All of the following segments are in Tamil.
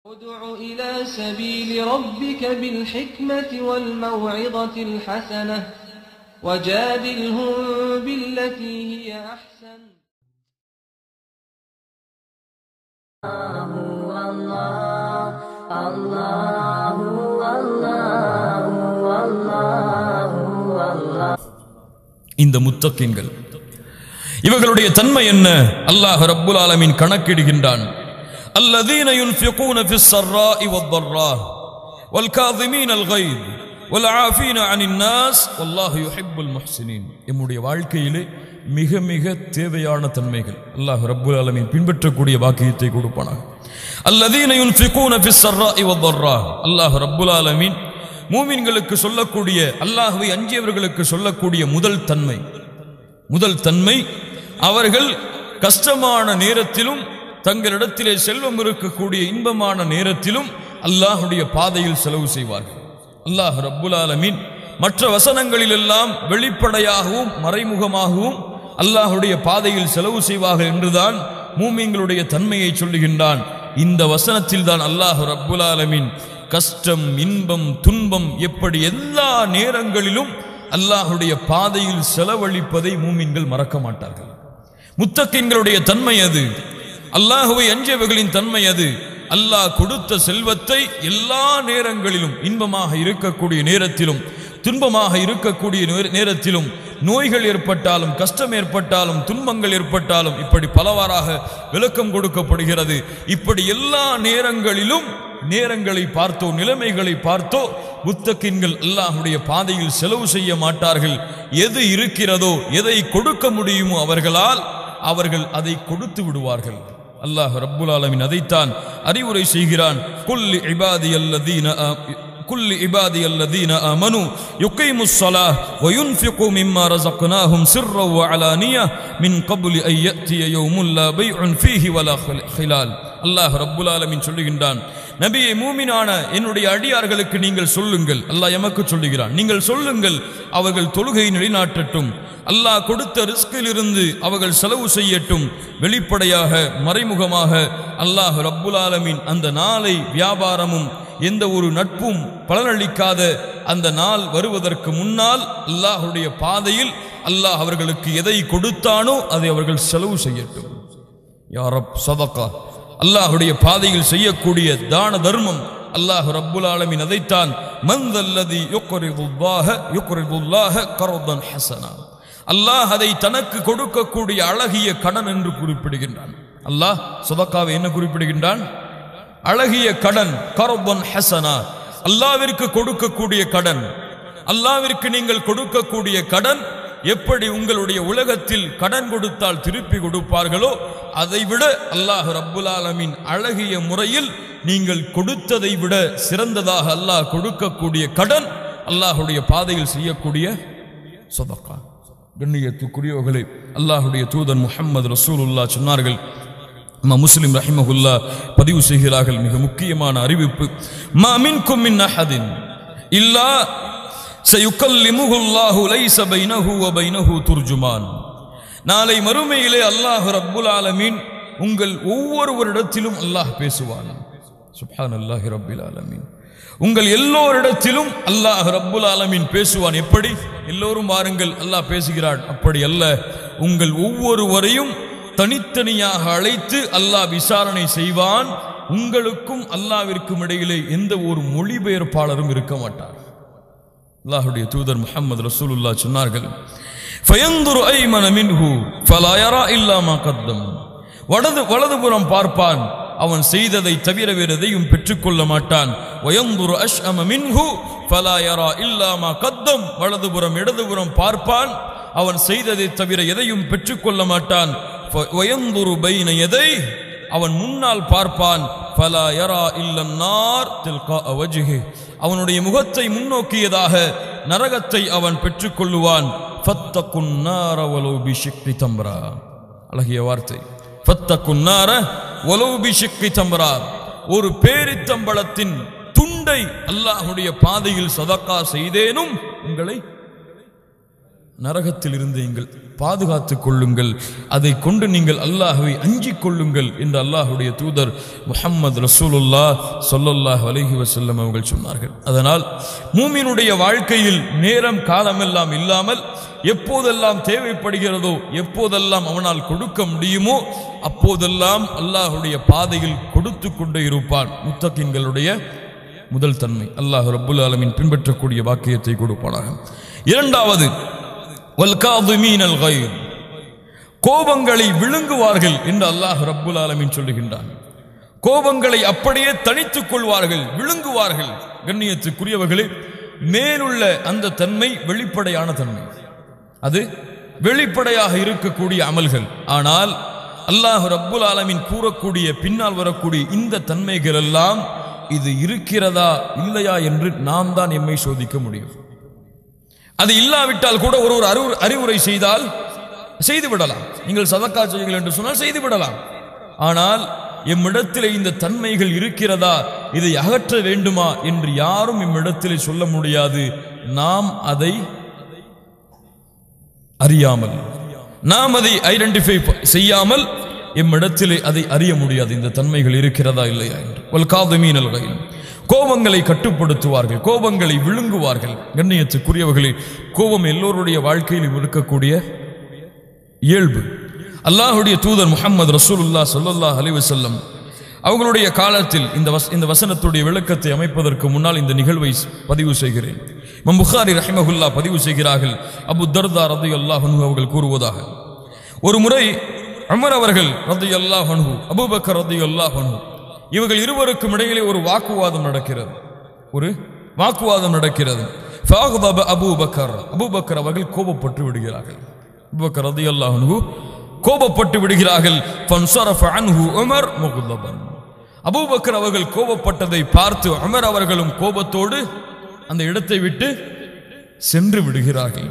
ادع إلى سبيل ربك بالحكمة والموعظة الحسنة وجادلهم بالتي هي أحسن. இந்த முத்தகீன்கள் இவர்களுடைய தன்மை என்ன? அல்லாஹ் ரப்புல் ஆலமீன் கணக்கிடுகின்றான். الذين ينفقون في السراء والضراء والكاظمين الغيظ والعافين عن الناس والله يحب المحسنين. நம்முடைய வாழ்க்கையிலே மிக மிக தேவையான தன்மைகள் அல்லாஹ் ரப்புல் ஆலமீன் பின்பற்றக்கூடிய பாக்கியத்தை கொடுப்பானாக. الذين ينفقون في السراء والضراء அல்லாஹ் ரப்புல் ஆலமீன் மூமின்களுக்கு சொல்லக்கூடிய, அல்லாஹ்வை அஞ்சியவர்களுக்கு சொல்லக்கூடிய முதல் தன்மை அவர்கள் கஷ்டமான நேரத்திலும் தங்களிடத்திலே செல்வம் இருக்கக்கூடிய இன்பமான நேரத்திலும் அல்லாஹுடைய பாதையில் செலவு செய்வார்கள். அல்லாஹ் ரப்புல் ஆலமீன் மற்ற வசனங்களில் எல்லாம் வெளிப்படையாகவும் மறைமுகமாகவும் அல்லாஹுடைய பாதையில் செலவு செய்வார்கள் என்றுதான் மூமின்களுடைய தன்மையை சொல்லுகின்றான். இந்த வசனத்தில் தான் அல்லாஹ் ரப்புல் ஆலமீன் கஷ்டம், இன்பம், துன்பம் எப்படி எல்லா நேரங்களிலும் அல்லாஹுடைய பாதையில் செலவழிப்பதை மூமின்கள் மறக்க மாட்டார்கள். முத்தகீன்களுடைய தன்மை அது. அல்லாஹுவை அஞ்சியவர்களின் தன்மை அது. அல்லாஹ் கொடுத்த செல்வத்தை எல்லா நேரங்களிலும், இன்பமாக இருக்கக்கூடிய நேரத்திலும் துன்பமாக இருக்கக்கூடிய நேரத்திலும், நோய்கள் ஏற்பட்டாலும் கஷ்டம் ஏற்பட்டாலும் துன்பங்கள் ஏற்பட்டாலும் இப்படி பலவாறாக விளக்கம் கொடுக்கப்படுகிறது. இப்படி எல்லா நேரங்களிலும் நேரங்களை பார்த்தோ நிலைமைகளை பார்த்தோ முத்தகீன்கள் அல்லாஹுடைய பாதையில் செலவு செய்ய மாட்டார்கள். எது இருக்கிறதோ எதை கொடுக்க முடியுமோ அவர்கள் அதை கொடுத்து விடுவார்கள். அல்லாஹ் ரப்புல் ஆலமீன் அதைத்தான் அறிவுரை செய்கிறான். குல்லி இபாதியல்லதீன ஆமனு யுகீமுஸ் ஸலாஹ் வ யுன்ஃபிகு மிம்மா ரஸக்னாஹும் சிர்ரன் வ அலானியா மின் கப்லி அன் யஅதிய யௌமுன் லா பைஉன் ஃபீஹி வலா ஹிலால். அல்லாஹ் ரப்புல் ஆலமீன் சொல்லுகின்றான், நபியே, மூமினான என்னுடைய அடியார்களுக்கு நீங்கள் சொல்லுங்கள். அல்லாஹ் எமக்கு சொல்லுகிறான், நீங்கள் சொல்லுங்கள், அவர்கள் தொழுகை நிலைநாட்டட்டும், அல்லாஹ் கொடுத்த ரிஸ்கிலிருந்து அவர்கள் செலவு செய்யட்டும். வெளிப்படையாக மறைமுகமாக அல்லாஹ் ரப்புல் ஆலமீன் அந்த நாளை வியாபாரமும் எந்த ஒரு நட்பும் பலனளிக்காத அந்த நாள் வருவதற்கு முன்னால் அல்லாஹுடைய பாதையில் அல்லாஹ் அவர்களுக்கு எதை கொடுத்தானோ அதை அவர்கள் செலவு செய்யட்டும். யா ரப் சதகா, அல்லாஹுடைய பாதையில் செய்யக்கூடிய தான தர்மம். அல்லாஹ் ரப்புல் ஆலமீன் அதைத்தான் மன்தல்லதி யுக்ரிதுல்லாஹ கர்தன் ஹஸனா, அல்லாஹ் அதை தனக்கு கொடுக்கக்கூடிய அழகிய கடன் என்று குறிப்பிடுகின்றான். அல்லாஹ் சதகாவை என்ன குறிப்பிடுகின்றான்? அழகிய கடன், கர்தன் ஹஸனா, அல்லாஹ்விற்கு கொடுக்கக்கூடிய கடன். அல்லாஹ்விற்கு நீங்கள் கொடுக்கக்கூடிய கடன் எப்படி உங்களுடைய உலகத்தில் கடன் கொடுத்தால் திருப்பி கொடுப்பார்களோ அதைவிட அல்லாஹ் ரப்புல் ஆலமீன் அழகிய முறையில் நீங்கள் கொடுத்ததை விட சிறந்ததாக அல்லாஹ் கொடுக்கக்கூடிய கடன் அல்லாஹுடைய பாதையில் செய்யக்கூடிய சதகா. கண்ணியத்துக்குரியவர்களே, அல்லாஹுடைய தூதர் முஹம்மது ரசூலுல்லாஹ் சொன்னார்கள், முஸ்லிம் ரஹிமஹுல்லாஹ் பதிவு செய்கிறார்கள், மிக முக்கியமான அறிவிப்பு, மா மின்கும் மின் அஹதின் இல்லா சயுகல்லிமுஹுல்லாஹு லைஸ பைனஹு வ பைனஹு துர்ஜுமான். நாளை மறுமையிலே அல்லாஹ் ரப்புல் ஆலமீன் உங்கள் ஒவ்வொருவரிடத்திலும் அல்லாஹ் பேசுவான். சுப்ஹானல்லாஹி ரப்பில் ஆலமீன். உங்கள் எல்லோரிடத்திலும் அல்லாஹ் ரப்புல் ஆலமீன் பேசுவான். எப்படி? எல்லோரும் வாருங்கள் அல்லாஹ் பேசுகிறான், அப்படி அல்ல. உங்கள் ஒவ்வொருவரையும் தனித்தனியாக அழைத்து அல்லாஹ் விசாரணை செய்வான். உங்களுக்கும் அல்லாஹ்விற்கும் இடையிலே எந்த ஒரு மொழிபெயர்ப்பாளரும் இருக்க மாட்டார். அல்லாஹ்வுடைய தூதர் முஹம்மது ரசூலுல்லாஹ் சொன்னார்கள், ஃபயன்துரு ஐமன மின்ஹு ஃபலா யரா இல்லா மா கத்தம். வலதுபுறம் பார்ப்பான், அவன் செய்ததை தவிர வேறு எதையும் பெற்றுக்கொள்ள மாட்டான். வயன்துரு அஷ்அம மின்ஹு ஃபலா யரா இல்லா மா கத்தம். வலதுபுறம் இடதுபுறம் பார்ப்பான், அவன் செய்ததை தவிர எதையும் பெற்றுக்கொள்ள மாட்டான். வயன்துரு பைன யதை, அவன் முன்னால் பார்ப்பான், ஃபலா யரா இல்லன் நார் தில்கா வஜ்ஹி, அவனுடைய முகத்தை முன்னோக்கியதாக நரகத்தை அவன் பெற்றுக்கொள்ளுவான். ஃபத்தகுன் நார வலௌ பிஷிக்கி தம்ரா. அழகிய வார்த்தை, ஃபத்தகுன் நார வலௌ பிஷிக்கி தம்ரா. ஒரு பேரித்தம்பளத்தின் துண்டை அல்லாஹ்வுடைய பாதையில் சதகா செய்தேனும் உங்களை நரகத்தில் இருந்து நீங்கள் பாதுகாத்துக் கொள்ளுங்கள், அதை கொண்டு நீங்கள் அல்லாஹ்வை அஞ்சிக் கொள்ளுங்கள் என்று அல்லாஹ்வுடைய தூதர் முஹம்மது ரசூலுல்லாஹ் ஸல்லல்லாஹு அலைஹி வஸல்லம் அவர்கள் சொன்னார்கள். அதனால் மூமினுடைய வாழ்க்கையில் நேரம் காலமெல்லாம் இல்லாமல் எப்போதெல்லாம் தேவைப்படுகிறதோ, எப்போதெல்லாம் அவனால் கொடுக்க முடியுமோ அப்போதெல்லாம் அல்லாஹ்வுடைய பாதையில் கொடுத்து கொண்டே இருப்பான். முத்தகீன்களுடைய முதல் தன்மை. அல்லாஹ் ரப்புல் ஆலமீன் பின்பற்றக்கூடிய வாக்கியத்தை கொடுப்பானாக. இரண்டாவது, வல்காதிமீனல் கைர், கோபங்களை விழுங்குவார்கள் என்று அல்லாஹ் ரப்புல் ஆலமீன் சொல்லுகின்றான். கோபங்களை அப்படியே தணித்துக் கொள்வார்கள், விழுங்குவார்கள். கண்ணியத்துக்குரியவர்களே, மேலுள்ள அந்த தன்மை வெளிப்படையான தன்மை, அது வெளிப்படையாக இருக்கக்கூடிய அமல்கள். ஆனால் அல்லாஹ் ரப்புல் ஆலமீன் கூறக்கூடிய பின்னால் வரக்கூடிய இந்த தன்மைகள் எல்லாம் இது இருக்கிறதா இல்லையா என்று நாம் தான் எம்மை சோதிக்க முடியும். அது இல்லாவிட்டால் கூட ஒரு அறிவுரை செய்தால் செய்து விடலாம். நீங்கள் சதக்கா செய்யுங்கள் என்று சொன்னால் செய்து விடலாம். ஆனால் எம்மிடத்திலே இந்த தன்மைகள் இருக்கிறதா, இதை அகற்ற வேண்டுமா என்று யாரும் எம்மிடத்திலே சொல்ல முடியாது. நாம் அதை அறியாமல், நாம் அதை ஐடென்டிஃபை செய்யாமல் எம்மிடத்திலே அதை அறிய முடியாது, இந்த தன்மைகள் இருக்கிறதா இல்லையா என்று. வல்காதிமீனல் கைர், கோபங்களை கட்டுப்படுத்துவார்கள், கோபங்களை விழுங்குவார்கள். கண்ணியத்துக்குரியவர்களே, கோபம் எல்லோருடைய வாழ்க்கையில் இருக்கக்கூடிய இயல்பு. அல்லாஹ்வுடைய தூதர் முஹம்மது ரசூலுல்லாஹ் ஸல்லல்லாஹு அலைஹி வஸல்லம் அவங்களுடைய காலத்தில் இந்த வசனத்துடைய விளக்கத்தை அமைப்பதற்கு முன்னால் இந்த நிகழ்வை பதிவு செய்கிறேன். இமாம் புகாரி ரஹிமஹுல்லாஹ் பதிவு செய்கிறார்கள், அபூ தர்தா ரலியல்லாஹு அன்ஹு அவர்கள் கூறுவதாக, ஒரு முறை உமர் அவர்கள் ரலியல்லாஹு அன்ஹு, அபூபக்கர் ரலியல்லாஹு அன்ஹு, இவர்கள் இருவருக்கும் இடையிலே ஒரு வாக்குவாதம் நடக்கிறது. ஃபஅக்தப அபூபக்கர் அவர்கள் கோபப்பட்டு விடுகிறார்கள். அபூபக்கர் ரலியல்லாஹு அன்ஹு கோபப்பட்டு விடுகிறார்கள். ஃபன்ஸரஃப அன்ஹு உமர் முக்தபன், அபூபக்கர் அவர்கள் கோபப்பட்டதை பார்த்து உமர் அவர்களும் கோபத்தோடு அந்த இடத்தை விட்டு சென்று விடுகிறார்கள்.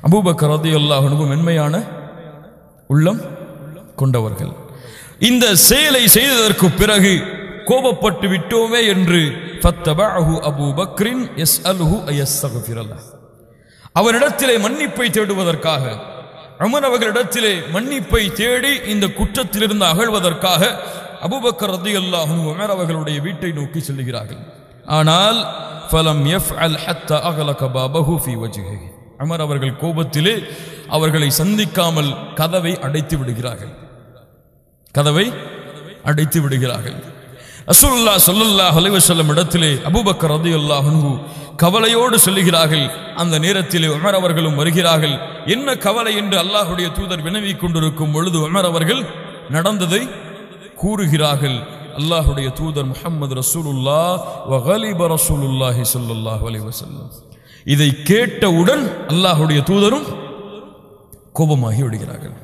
அபூபக்கர் ரலியல்லாஹு அன்ஹு மென்மையான உள்ளம் கொண்டவர்கள். இந்த செயலை செய்ததற்கு பிறகு கோபப்பட்டு விட்டோமே என்று ஃபத்தபஅஹு அபூபக்ரின் யஸ்அலுஹு அயஸ்தக்ஃபிரல்லாஹ், அவரிடத்திலே மன்னிப்பை தேடுவதற்காக, உமர் அவர்களிடத்திலே மன்னிப்பை தேடி இந்த குற்றத்திலிருந்து அகழ்வதற்காக அபூபக்கர் ரலியல்லாஹு அன்ஹு உமர் அவர்களுடைய வீட்டை நோக்கி செல்கிறார்கள். ஆனால் ஃபலம் யஃஅல் ஹத்தா அக்லக பாபஹு ஃபீ வஜ்ஹிஹி, உமர் அவர்கள் கோபத்திலே அவர்களை சந்திக்காமல் கதவை அடைத்து விடுகிறார்கள். ரசூலுல்லாஹ் ஸல்லல்லாஹு அலைஹி வஸல்லம் இடத்திலே அபூபக்கர் ரலியல்லாஹு அன்ஹு கவலையோடு சொல்லுகிறார்கள். அந்த நேரத்திலே உமர் அவர்களும் வருகிறார்கள். என்ன கவலை என்று அல்லாஹ்வுடைய தூதர் வினவிக் கொண்டிருக்கும் பொழுது உமர் அவர்கள் நடந்ததை கூறுகிறார்கள். அல்லாஹ்வுடைய தூதர் முஹம்மது ரசூலுல்லாஹ் வ கலிப ரசூலுல்லாஹி ஸல்லல்லாஹு அலைஹி வஸல்லம், இதை கேட்டவுடன் அல்லாஹ்வுடைய தூதரும் கோபமாகி விடுகிறார்கள்.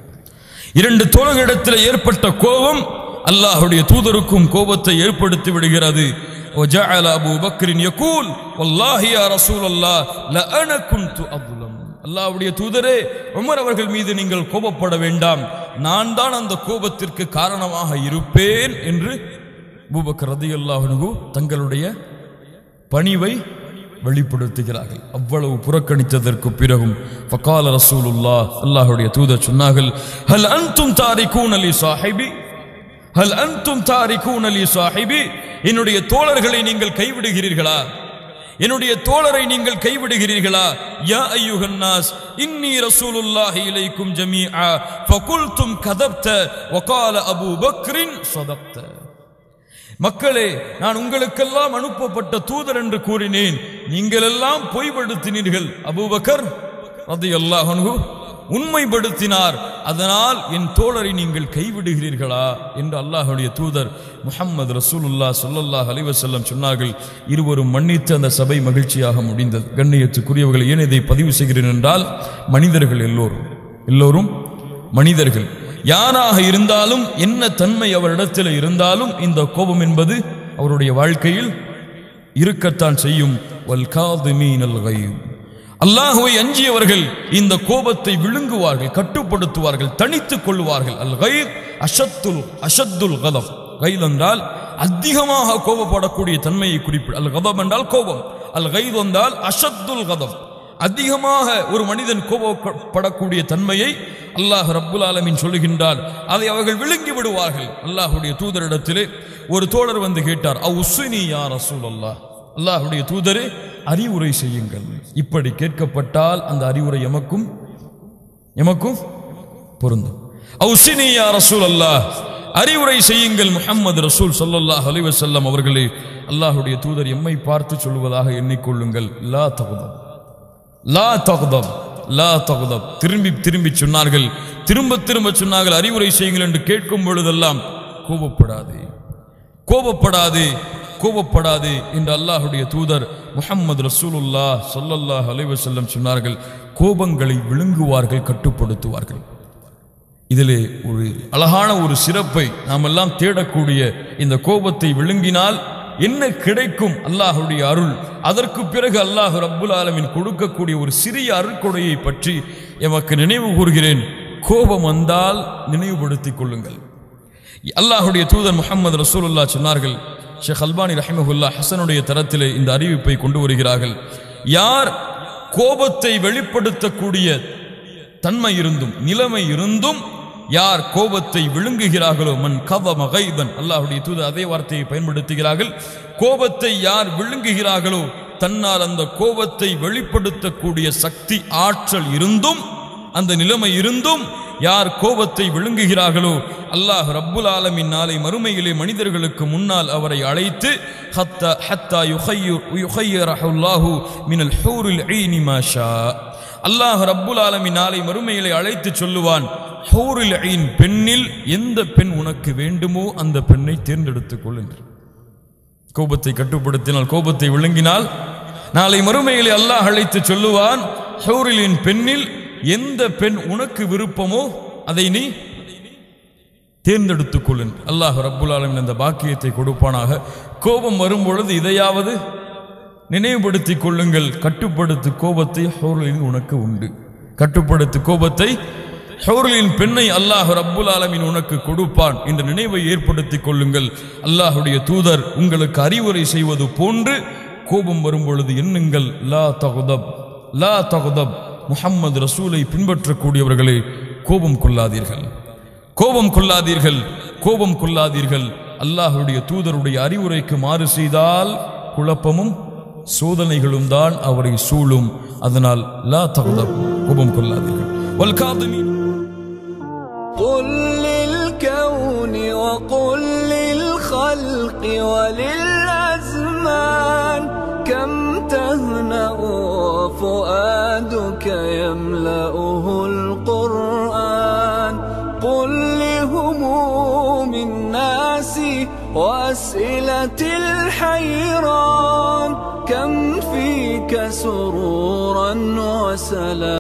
இரண்டு தோழர்களிடத்தில் ஏற்பட்ட கோபம் அல்லாஹ்வுடைய தூதருக்கும் கோபத்தை ஏற்படுத்தி விடுகிறது. وجعل ابو بكر يقول والله يا رسول الله لانا كنت اظلم, அல்லாஹ்வுடைய தூதரே, உமர் அவர்கள் மீது நீங்கள் கோபப்பட வேண்டாம், நான் தான் அந்த கோபத்திற்கு காரணமாக இருப்பேன் என்று அபூபக்கர் ரலியல்லாஹு அன்ஹு தங்களுடைய பணிவை வெளிப்படுத்துகிறார்கள். அவ்வளவு புறக்கணித்ததற்கு பிறகும் ஃபகால ரசூலுல்லாஹ், அல்லாஹ்வுடைய தூதர் சொன்னார்கள், ஹல் அன்தும் தாரிகூன லி ஸாஹிபி, ஹல் அன்தும் தாரிகூன லி ஸாஹிபி, என்னுடைய தோழர்களை நீங்கள் கைவிடுகிறீர்களா, என்னுடைய தோழரை நீங்கள் கைவிடுகிறீர்களா? யா அய்யுஹன் நாஸ் இன்னி ரசூலுல்லாஹி இலைக்கும் ஜமீஆ ஃபகுல்தும் கதப்த வகால அபூ பக்ரின் ஸதக்த, மக்களே, நான் உங்களுக்கெல்லாம் அனுப்பப்பட்ட தூதர் என்று கூறினேன், நீங்கள் எல்லாம் பொய்படுத்தினீர்கள். அபூபக்கர் ரலியல்லாஹு அன்ஹு உண்மைப்படுத்தினார், அதனால் என் தோழரை நீங்கள் கைவிடுகிறீர்களா என்று அல்லாஹ்வுடைய தூதர் முஹம்மது ரசூலுல்லாஹ் ஸல்லல்லாஹு அலைஹி வஸல்லம் சொன்னார்கள். இருவரும் மன்னித்து அந்த சபை மகிழ்ச்சியாக முடிந்தது. கண்ணியத்துக்குரியவர்கள், ஏன் இதை பதிவு செய்கிறேன் என்றால், மனிதர்கள் எல்லோரும் மனிதர்கள், யாராக இருந்தாலும், என்ன தன்மை அவரிடத்தில் இருந்தாலும், இந்த கோபம் என்பது அவருடைய வாழ்க்கையில் இருக்கத்தான் செய்யும். வல்காதிமீனல் கைர், அல்லாஹ்வை அஞ்சியவர்கள் இந்த கோபத்தை விழுங்குவார்கள், கட்டுப்படுத்துவார்கள், தணித்துக் கொள்வார்கள். அல் கைர் அஷத்துல் கதப், கைர் என்றால் அதிகமாக கோபப்படக்கூடிய தன்மையை குறிப்பிட, அல் கதப் என்றால் கோபம், அல் கைர் என்றால் அஷத்துல் கதப், அதிகமாக ஒரு மனிதன் கோபப்படக்கூடிய தன்மையை அல்லாஹ் ரப்புல் ஆலமீன் சொல்லுகின்றார். அதை அவர்கள் விழுங்கி விடுவார்கள். அல்லாஹ்வுடைய தூதரிடத்திலே ஒரு தோழர் வந்து கேட்டார், அவுஸ்ஸினி யா ரசூலல்லாஹ், அல்லாஹ்வுடைய தூதரே அறிவுரை செய்யுங்கள். இப்படி கேட்கப்பட்டால் அந்த அறிவுரை எமக்கும் பொருந்தும். அவுஸ்ஸினி யா ரசூலல்லாஹ், அறிவுரை செய்யுங்கள் முஹம்மது ரசூல் ஸல்லல்லாஹு அலைஹி வஸல்லம் அவர்களே. அல்லாஹ்வுடைய தூதர் எம்மை பார்த்து சொல்வதாக எண்ணிக்கொள்ளுங்கள், லா தக்தப், லா தக்தப், லா தக்தப். திரும்பி திரும்பி சொன்னார்கள், திரும்ப திரும்ப சொன்னார்கள், அறிவுரை செய்யுங்கள் என்று கேட்கும் பொழுதெல்லாம் கோபப்படாதே, கோபப்படாதே, கோபப்படாதே என்று அல்லாஹ்வுடைய தூதர் முஹம்மது ரசூலுல்லாஹ் ஸல்லல்லாஹு அலைஹி வஸல்லம் சொன்னார்கள். கோபங்களை விழுங்குவார்கள், கட்டுப்படுத்துவார்கள். இதிலே ஒரு அழகான ஒரு சிறப்பை நாம் எல்லாம் தேடக்கூடிய, இந்த கோபத்தை விழுங்கினால் என்ன கிடைக்கும்? அல்லாஹ்வுடைய அருள். அதற்கு பிறகு அல்லாஹ் ரப்புல் ஆலமீன் கொடுக்கக்கூடிய ஒரு சிறிய அருட்கொடையை பற்றி எமக்கு நினைவு கூறுகிறேன். கோபம் வந்தால் நினைவுபடுத்திக் கொள்ளுங்கள். அல்லாஹ்வுடைய தூதர் முஹம்மது ரசூலுல்லாஹ் சொன்னார்கள், ஷேக் அல்பானி ரஹிமஹுல்லாஹ் ஹஸனுடைய தரத்திலே இந்த அறிவிப்பை கொண்டு வருகிறார்கள். யார் கோபத்தை வெளிப்படுத்தக்கூடிய தன்மை இருந்தும் நிலைமை இருந்தும் யார் கோபத்தை விழுங்குகிறார்களோ, மன் கதம கைதன், அல்லாஹ்வுடைய தூதர் அதே வார்த்தையை பயன்படுத்துகிறார்கள். கோபத்தை யார் விழுங்குகிறார்களோ, தன்னால் அந்த கோபத்தை வெளிப்படுத்தக்கூடிய சக்தி ஆற்றல் இருந்தும் அந்த நிலைமை இருந்தும் யார் கோபத்தை விழுங்குகிறார்களோ, அல்லாஹ் ரப்புல் ஆலமீன் நாளை மறுமையிலே மனிதர்களுக்கு முன்னால் அவரை அழைத்து ஹத்தா யுஹய்யிரஹுல்லாஹு மினல் ஹூரில் ஈனி மா ஷா, அல்லாஹ் ரப்புல் ஆலமீன் நாளை மறுமையிலே அழைத்து சொல்லுவான், ஹூரில் ஈன் பெண்ணில் எந்த பெண் உனக்கு வேண்டுமோ அந்த பெண்ணை தேர்ந்தெடுத்துக் கொள் என்று. கோபத்தை கட்டுப்படுத்தினால், கோபத்தை விழுங்கினால் நாளை மறுமையிலே அல்லாஹ் அழைத்து சொல்லுவான், ஹூரில் ஈன் பெண்ணில் எந்த பெண் உனக்கு விருப்பமோ அதை நீ தேர்ந்தெடுத்துக் கொள். அல்லாஹ் ரப்புல் ஆலமீன் அந்த பாக்கியத்தை கொடுப்பானாக. கோபம் வரும்பொழுது இதையாவது நினைவுபடுத்திக் கொள்ளுங்கள், கட்டுப்படுத்து கோபத்தை ஹூரில் உனக்கு உண்டு. கட்டுப்படுத்து கோபத்தை, ஹூரின் பெண்ணை அல்லாஹ் ரப்புல் ஆலமீன் உனக்கு கொடுப்பான் என்ற நினைவை ஏற்படுத்திக் கொள்ளுங்கள். அல்லாஹ்வுடைய தூதர் உங்களுக்கு அறிவுரை செய்வது போன்று கோபம் வரும்பொழுது எண்ணுங்கள், லா தக்தப், லா தக்தப். முஹம்மது ரசூலை பின்பற்றக்கூடியவர்களே, கோபம் கொள்ளாதீர்கள், கோபம் கொள்ளாதீர்கள், கோபம் கொள்ளாதீர்கள். அல்லாஹ்வுடைய தூதருடைய அறிவுரைக்கு மாறு செய்தால் குழப்பமும் சோதனைகளும் தான் அவரை சூழும். அதனால் லா தக்தப், கோபம் கொள்ளாதீர்கள். வல் காதிமீன் قل للكون وقل للخلق وللأزمان كم تهنأ فؤادك يملأه القرآن. قل لهموم الناس وأسئلة الحيران كم فيك سرورا وسلام.